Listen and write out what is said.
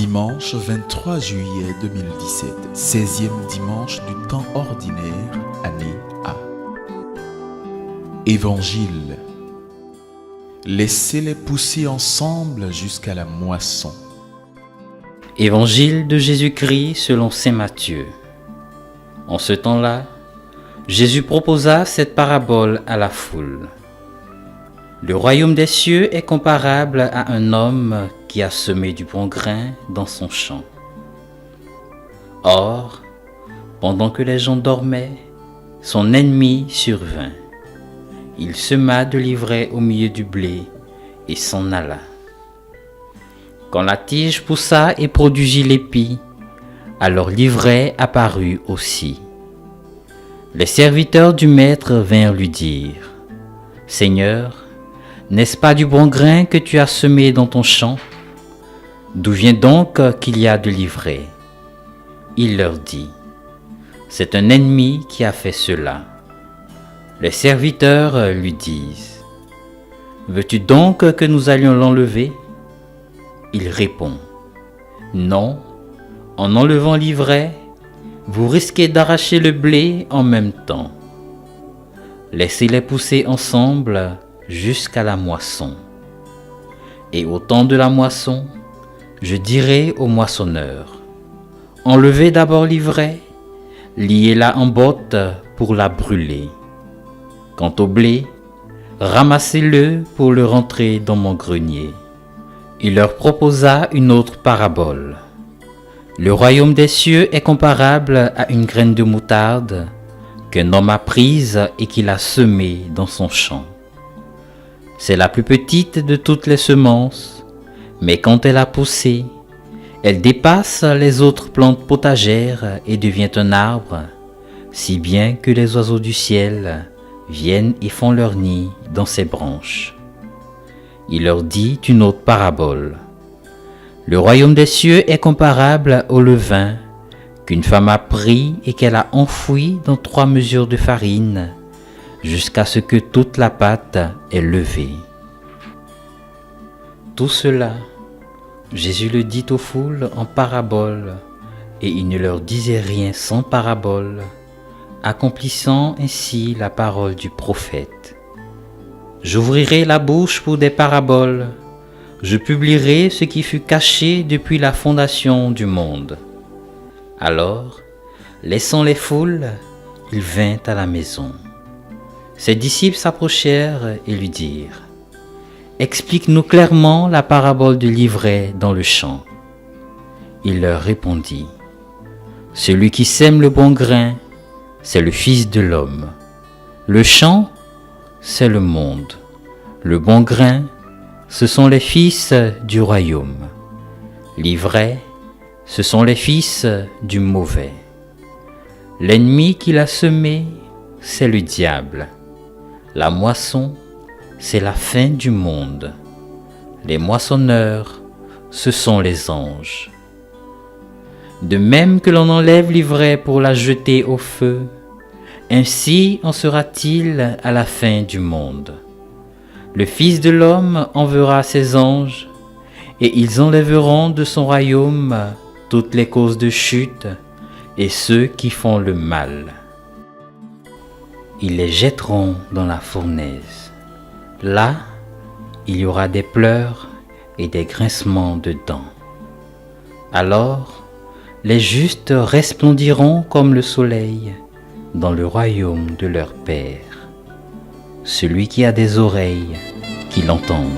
Dimanche 23 juillet 2017, 16e dimanche du temps ordinaire, année A. Évangile. Laissez-les pousser ensemble jusqu'à la moisson. Évangile de Jésus-Christ selon saint Matthieu. En ce temps-là, Jésus proposa cette parabole à la foule. Le royaume des cieux est comparable à un homme qui a semé du bon grain dans son champ. Or, pendant que les gens dormaient, son ennemi survint. Il sema de l'ivraie au milieu du blé et s'en alla. Quand la tige poussa et produisit l'épi, alors l'ivraie apparut aussi. Les serviteurs du maître vinrent lui dire : « Seigneur, n'est-ce pas du bon grain que tu as semé dans ton champ ? D'où vient donc qu'il y a de l'ivraie ? » Il leur dit : « C'est un ennemi qui a fait cela. » Les serviteurs lui disent : « Veux-tu donc que nous allions l'enlever ? » Il répond : « Non, en enlevant l'ivraie, vous risquez d'arracher le blé en même temps. Laissez-les pousser ensemble jusqu'à la moisson. Et au temps de la moisson, je dirai aux moissonneurs : enlevez d'abord l'ivraie, liez-la en botte pour la brûler. Quant au blé, ramassez-le pour le rentrer dans mon grenier. » Il leur proposa une autre parabole. Le royaume des cieux est comparable à une graine de moutarde qu'un homme a prise et qu'il a semée dans son champ. C'est la plus petite de toutes les semences, mais quand elle a poussé, elle dépasse les autres plantes potagères et devient un arbre, si bien que les oiseaux du ciel viennent et font leur nid dans ses branches. Il leur dit une autre parabole. Le royaume des cieux est comparable au levain qu'une femme a pris et qu'elle a enfoui dans 3 mesures de farine, jusqu'à ce que toute la pâte est levée. Tout cela, Jésus le dit aux foules en parabole, et il ne leur disait rien sans parabole, accomplissant ainsi la parole du prophète. J'ouvrirai la bouche pour des paraboles, je publierai ce qui fut caché depuis la fondation du monde. Alors, laissant les foules, il vint à la maison. Ses disciples s'approchèrent et lui dirent : « Explique-nous clairement la parabole de l'ivraie dans le champ. » Il leur répondit : « Celui qui sème le bon grain, c'est le Fils de l'homme. Le champ, c'est le monde. Le bon grain, ce sont les fils du royaume. L'ivraie, ce sont les fils du mauvais. L'ennemi qui l'a semé, c'est le diable. La moisson, c'est la fin du monde. Les moissonneurs, ce sont les anges. De même que l'on enlève l'ivraie pour la jeter au feu, ainsi en sera-t-il à la fin du monde. Le Fils de l'homme enverra ses anges, et ils enlèveront de son royaume toutes les causes de chute et ceux qui font le mal. Ils les jetteront dans la fournaise. Là, il y aura des pleurs et des grincements de dents. Alors, les justes resplendiront comme le soleil dans le royaume de leur Père. Celui qui a des oreilles, qu'il entende.